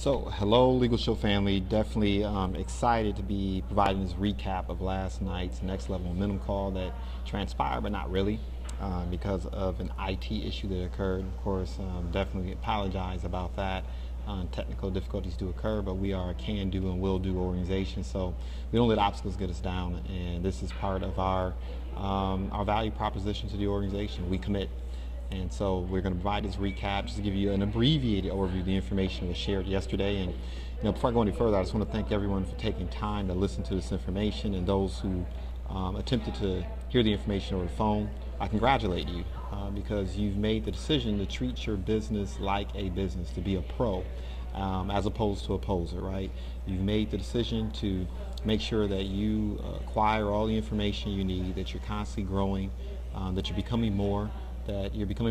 So, hello, LegalShield family. Definitely excited to be providing this recap of last night's next level momentum call that transpired, but not really, because of an IT issue that occurred. Of course, definitely apologize about that. Technical difficulties do occur, but we are a can-do and will-do organization, so we don't let obstacles get us down. And this is part of our value proposition to the organization. We commit. And so we're going to provide this recap just to give you an abbreviated overview of the information that was shared yesterday. And before I go any further, I just want to thank everyone for taking time to listen to this information, and those who attempted to hear the information over the phone. I congratulate you because you've made the decision to treat your business like a business, to be a pro as opposed to a poser, right? You've made the decision to make sure that you acquire all the information you need, that you're constantly growing, that you're becoming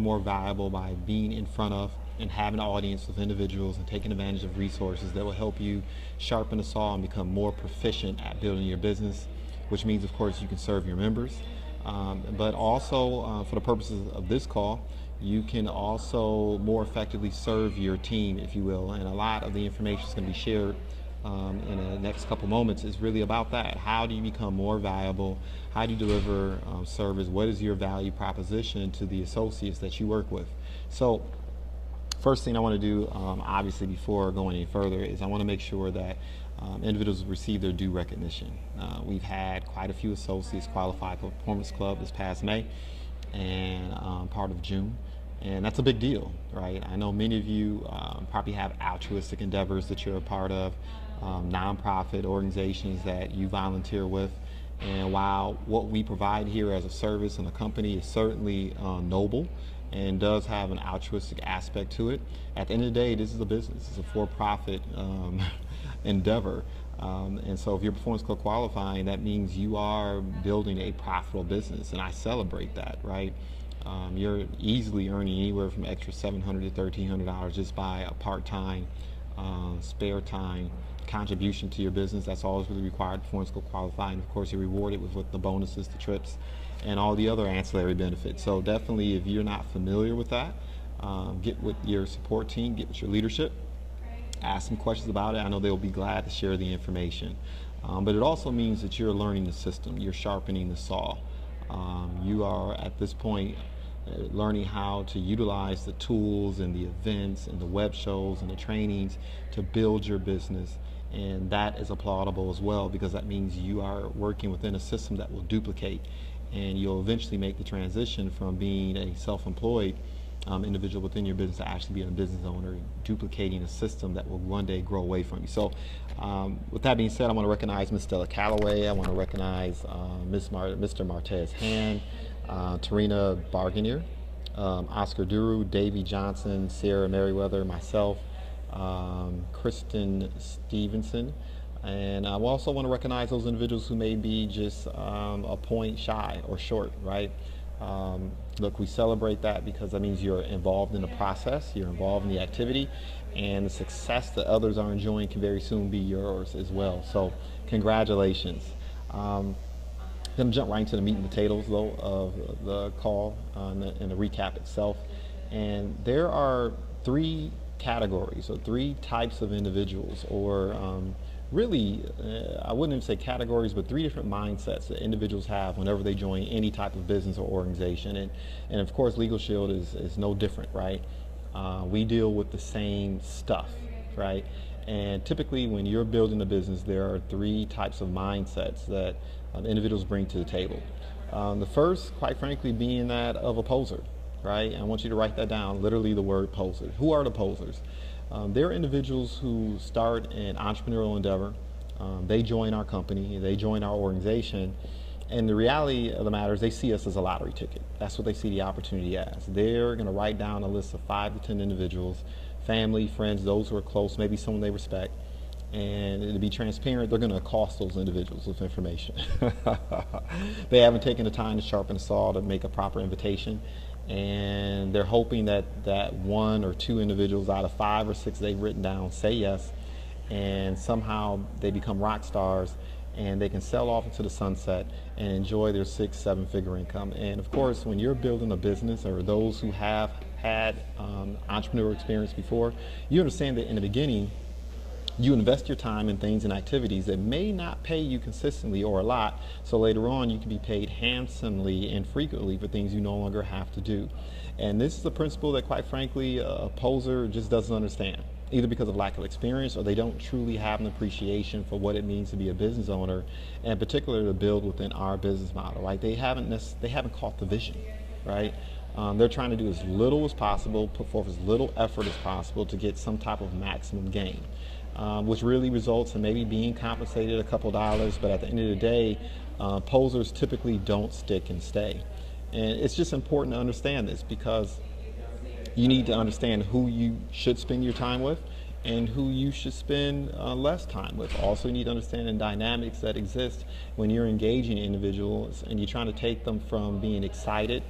more valuable by being in front of and having an audience of individuals and taking advantage of resources that will help you sharpen the saw and become more proficient at building your business, which means, of course, you can serve your members. But also, for the purposes of this call, you can also more effectively serve your team, if you will. And a lot of the information is going to be shared in the next couple moments is really about that. How do you become more valuable? How do you deliver service? What is your value proposition to the associates that you work with? So first thing I want to do, obviously before going any further, is I want to make sure that individuals receive their due recognition. We've had quite a few associates qualify for Performance Club this past May and part of June. And that's a big deal, right? I know many of you probably have altruistic endeavors that you're a part of, nonprofit organizations that you volunteer with. And while what we provide here as a service and a company is certainly noble and does have an altruistic aspect to it, at the end of the day, this is a business. It's a for-profit endeavor. And so if you're Performance Club qualifying, that means you are building a profitable business. And I celebrate that, right? You're easily earning anywhere from extra $700 to $1,300 just by a part-time, spare time contribution to your business. That's always really required before it's qualifying. Of course, you're rewarded with the bonuses, the trips, and all the other ancillary benefits. So definitely, if you're not familiar with that, get with your support team, get with your leadership, ask some questions about it. I know they'll be glad to share the information. But it also means that you're learning the system, you're sharpening the saw. You are at this point learning how to utilize the tools and the events and the web shows and the trainings to build your business, and that is applaudable as well, because that means you are working within a system that will duplicate, and you'll eventually make the transition from being a self-employed individual within your business to actually being a business owner, duplicating a system that will one day grow away from you. So with that being said, I want to recognize Ms. Stella Calloway. I want to recognize Mr. Martez Hand, Tarina Barganier, Oscar Duru, Davey Johnson, Sarah Merriweather, myself, Kristen Stevenson. And I also want to recognize those individuals who may be just a point shy or short, right? Look, we celebrate that because that means you're involved in the process, you're involved in the activity, and the success that others are enjoying can very soon be yours as well. So congratulations. I'm going to jump right into the meat and potatoes, though, of the call and the recap itself. And there are three categories or three types of individuals, or really, I wouldn't even say categories, but three different mindsets that individuals have whenever they join any type of business or organization. And of course, LegalShield is no different, right? We deal with the same stuff, right? And typically, when you're building a business, there are three types of mindsets that individuals bring to the table. The first, quite frankly, being that of a poser, right? I want you to write that down, literally the word poser. Who are the posers? They're individuals who start an entrepreneurial endeavor. They join our company, they join our organization, and the reality of the matter is they see us as a lottery ticket. That's what they see the opportunity as. They're going to write down a list of 5 to 10 individuals, family, friends, those who are close, maybe someone they respect, and to be transparent, they're going to accost those individuals with information. They haven't taken the time to sharpen the saw to make a proper invitation, and they're hoping that 1 or 2 individuals out of 5 or 6 they've written down say yes, and somehow they become rock stars and they can sell off into the sunset and enjoy their 6-7 figure income. And of course, when you're building a business, or those who have had entrepreneurial experience before, you understand that in the beginning you invest your time in things and activities that may not pay you consistently or a lot, so later on you can be paid handsomely and frequently for things you no longer have to do. And this is a principle that, quite frankly, a poser just doesn't understand, either because of lack of experience or they don't truly have an appreciation for what it means to be a business owner, and particularly to build within our business model, right? They haven't caught the vision, right? They're trying to do as little as possible, put forth as little effort as possible to get some type of maximum gain, which really results in maybe being compensated a couple dollars, but at the end of the day, posers typically don't stick and stay. And it's just important to understand this, because you need to understand who you should spend your time with and who you should spend less time with. Also, you need to understand the dynamics that exist when you're engaging individuals and you're trying to take them from being excited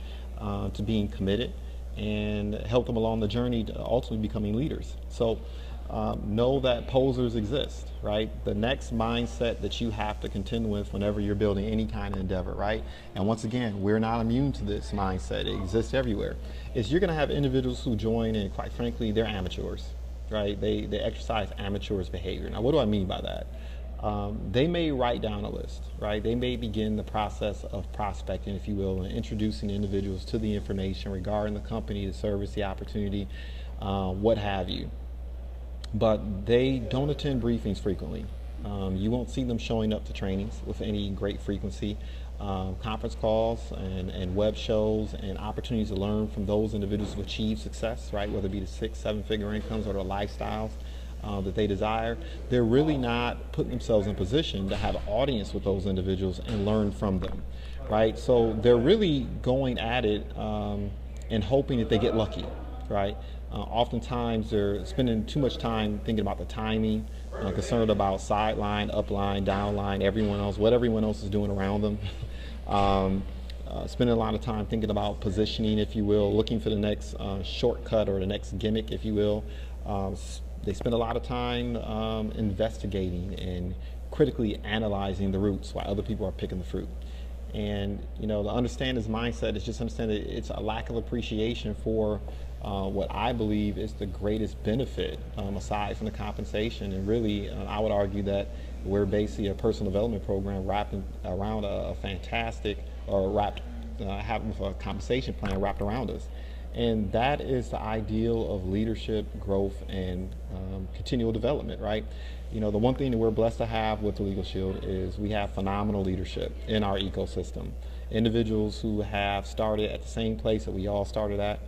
to being committed and help them along the journey to ultimately becoming leaders. So know that posers exist, right? The next mindset that you have to contend with whenever you're building any kind of endeavor, right? And once again, we're not immune to this mindset. It exists everywhere. Is you're going to have individuals who join and, quite frankly, they're amateurs, right? They exercise amateur's behavior. Now, what do I mean by that? They may write down a list, right? They may begin the process of prospecting, if you will, and introducing individuals to the information regarding the company, the service, the opportunity, what have you. But they don't attend briefings frequently. You won't see them showing up to trainings with any great frequency. Conference calls and web shows and opportunities to learn from those individuals who achieve success, right? Whether it be the 6-7 figure incomes or the lifestyles that they desire. They're really not putting themselves in position to have an audience with those individuals and learn from them, right? So they're really going at it and hoping that they get lucky, right? Oftentimes they're spending too much time thinking about the timing, concerned about sideline, upline, downline, what everyone else is doing around them. Spending a lot of time thinking about positioning, if you will, looking for the next shortcut or the next gimmick, if you will. They spend a lot of time investigating and critically analyzing the roots while other people are picking the fruit. And to understand this mindset is just understand that it's a lack of appreciation for what I believe is the greatest benefit, aside from the compensation. And really, I would argue that we're basically a personal development program wrapped around a fantastic, having a compensation plan wrapped around us. And that is the ideal of leadership, growth, and continual development, right? The one thing that we're blessed to have with the LegalShield is we have phenomenal leadership in our ecosystem. Individuals who have started at the same place that we all started at,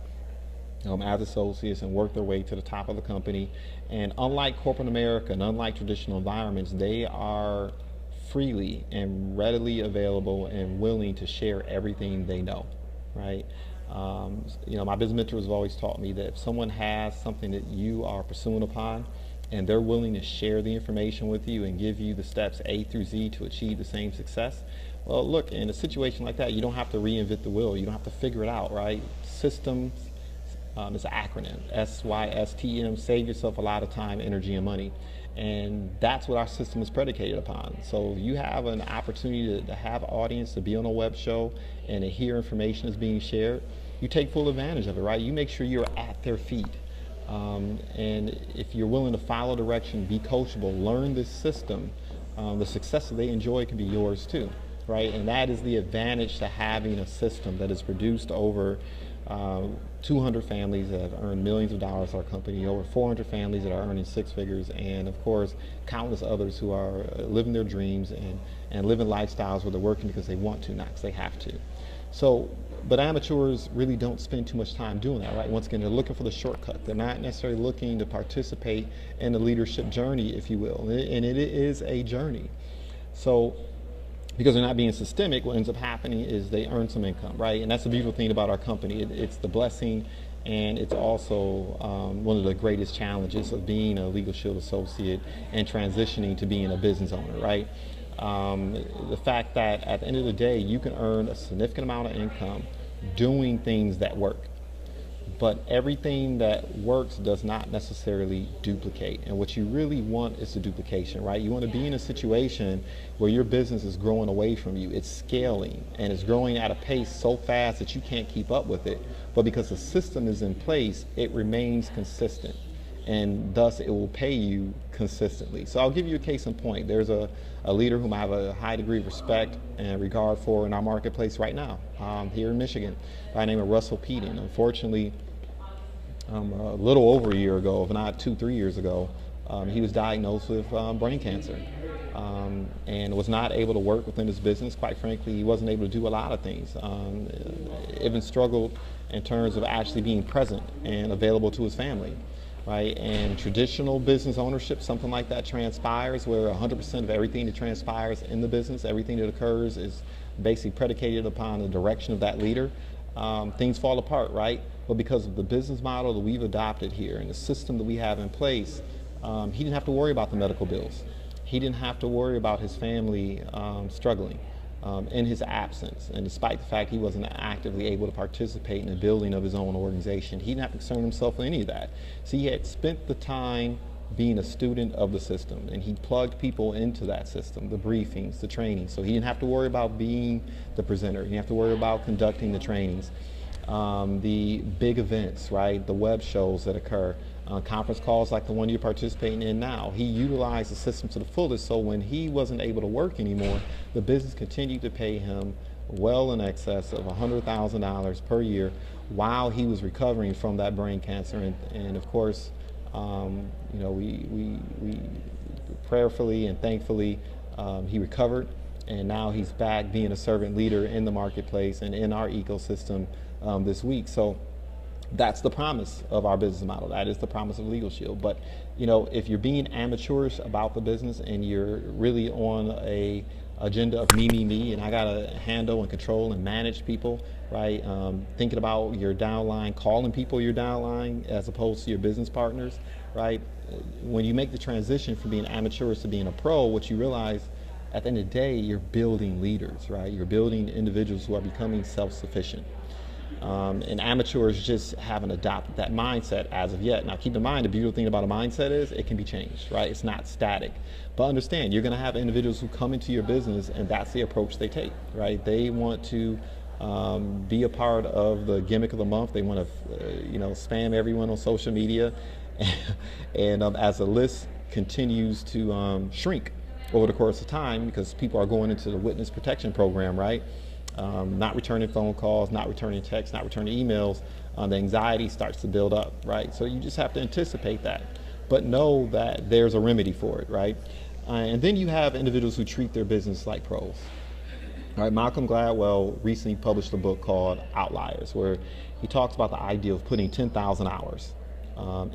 as associates, and work their way to the top of the company. And unlike corporate America and unlike traditional environments, they are freely and readily available and willing to share everything they know, right? My business mentors have always taught me that if someone has something that you are pursuing upon and they're willing to share the information with you and give you the steps A through Z to achieve the same success, well, look, in a situation like that, you don't have to reinvent the wheel. You don't have to figure it out, right? Systems, it's an acronym, SYSTM, save yourself a lot of time, energy, and money. And that's what our system is predicated upon. So you have an opportunity to have an audience, to be on a web show, and to hear information is being shared. You take full advantage of it, right? You make sure you're at their feet. And if you're willing to follow direction, be coachable, learn this system, the success that they enjoy can be yours too, right? And that is the advantage to having a system that is produced over 200 families that have earned millions of dollars to our company, over 400 families that are earning 6 figures, and of course countless others who are living their dreams and living lifestyles where they're working because they want to, not because they have to. So, but amateurs really don't spend too much time doing that, right? Once again, they're looking for the shortcut. They're not necessarily looking to participate in the leadership journey, if you will, and it is a journey. So, because they're not being systemic, what ends up happening is they earn some income, right? And that's the beautiful thing about our company. It's the blessing, and it's also one of the greatest challenges of being a LegalShield associate and transitioning to being a business owner, right? The fact that at the end of the day, you can earn a significant amount of income doing things that work. But everything that works does not necessarily duplicate. And what you really want is the duplication, right? You want to be in a situation where your business is growing away from you. It's scaling, and it's growing at a pace so fast that you can't keep up with it. But because the system is in place, it remains consistent. and thus it will pay you consistently. So I'll give you a case in point. There's a leader whom I have a high degree of respect and regard for in our marketplace right now, here in Michigan, by the name of Russell Peaton. Unfortunately, a little over a year ago, if not 2-3 years ago, he was diagnosed with brain cancer, and was not able to work within his business. Quite frankly, he wasn't able to do a lot of things. Even struggled in terms of actually being present and available to his family, right? And traditional business ownership, something like that transpires, where 100% of everything that transpires in the business, everything that occurs, is basically predicated upon the direction of that leader. Things fall apart, right? But because of the business model that we've adopted here and the system that we have in place, he didn't have to worry about the medical bills. He didn't have to worry about his family struggling in his absence. And despite the fact he wasn't actively able to participate in the building of his own organization, he didn't have to concern himself with any of that. So he had spent the time being a student of the system, and he plugged people into that system, the briefings, the trainings. So he didn't have to worry about being the presenter. He didn't have to worry about conducting the trainings, the big events, right? The web shows that occur, conference calls like the one you're participating in now. He utilized the system to the fullest, so when he wasn't able to work anymore, the business continued to pay him well in excess of $100,000 per year while he was recovering from that brain cancer. And of course, you know, we prayerfully and thankfully, he recovered, and now he's back being a servant leader in the marketplace and in our ecosystem this week. So that's the promise of our business model. That is the promise of LegalShield. But you know, if you're being amateurish about the business and you're really on a agenda of me, and I gotta handle and control and manage people, right? Thinking about your downline, calling people your downline as opposed to your business partners, right? When you make the transition from being amateurish to being a pro, what you realize at the end of the day, you're building leaders, right? You're building individuals who are becoming self-sufficient. And amateurs just haven't adopted that mindset as of yet. Now keep in mind, the beautiful thing about a mindset is it can be changed, right? It's not static. But understand, you're gonna have individuals who come into your business and that's the approach they take, right? They want to be a part of the gimmick of the month. They want to, you know, spam everyone on social media. And as the list continues to shrink over the course of time, because people are going into the witness protection program, right? Not returning phone calls, not returning texts, not returning emails, the anxiety starts to build up, right? So you just have to anticipate that, but know that there's a remedy for it, right? And then you have individuals who treat their business like pros. All right, Malcolm Gladwell recently published a book called Outliers, where he talks about the idea of putting 10,000 hours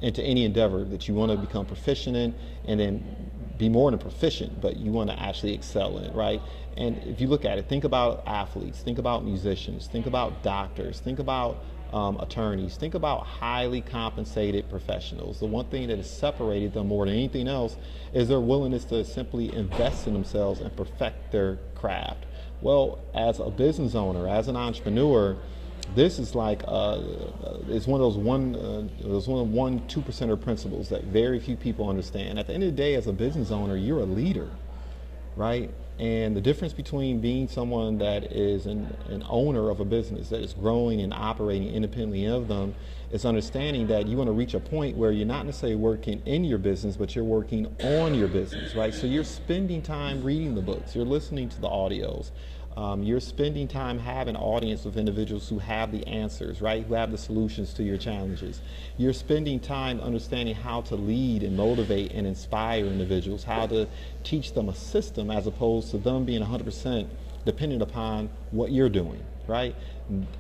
into any endeavor that you want to become proficient in, and then be more than proficient, but you want to actually excel in it, right? And if you look at it, think about athletes, think about musicians, think about doctors, think about attorneys, think about highly compensated professionals. The one thing that has separated them more than anything else is their willingness to simply invest in themselves and perfect their craft. Well, as a business owner, as an entrepreneur, this is like it's one of those 1-2% principles that very few people understand. At the end of the day, as a business owner, you're a leader, right? And the difference between being someone that is an owner of a business that is growing and operating independently of them is understanding that you want to reach a point where you're not necessarily working in your business, but you're working on your business, right? So you're spending time reading the books, you're listening to the audios, you're spending time having an audience of individuals who have the answers, right? Who have the solutions to your challenges. You're spending time understanding how to lead and motivate and inspire individuals, how to teach them a system as opposed to them being 100% dependent upon what you're doing, right?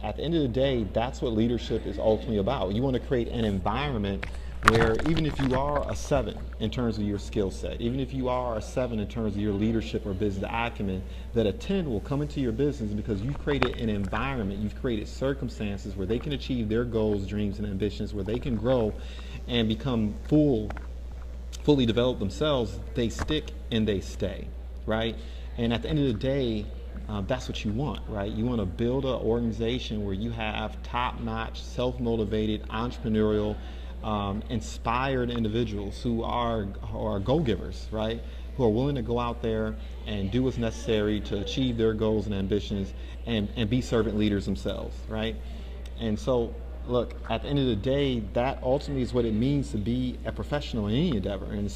At the end of the day, that's what leadership is ultimately about. You want to create an environment where even if you are a 7 in terms of your skill set, even if you are a 7 in terms of your leadership or business acumen, that a 10 will come into your business because you've created an environment, you've created circumstances where they can achieve their goals, dreams, and ambitions, where they can grow and become fully develop themselves. They stick and they stay, right? And at the end of the day, that's what you want, right? You want to build an organization where you have top-notch, self-motivated, entrepreneurial, inspired individuals who are go-givers, right? Who are willing to go out there and do what's necessary to achieve their goals and ambitions and be servant leaders themselves, right? And so look, at the end of the day, that ultimately is what it means to be a professional in any endeavor. And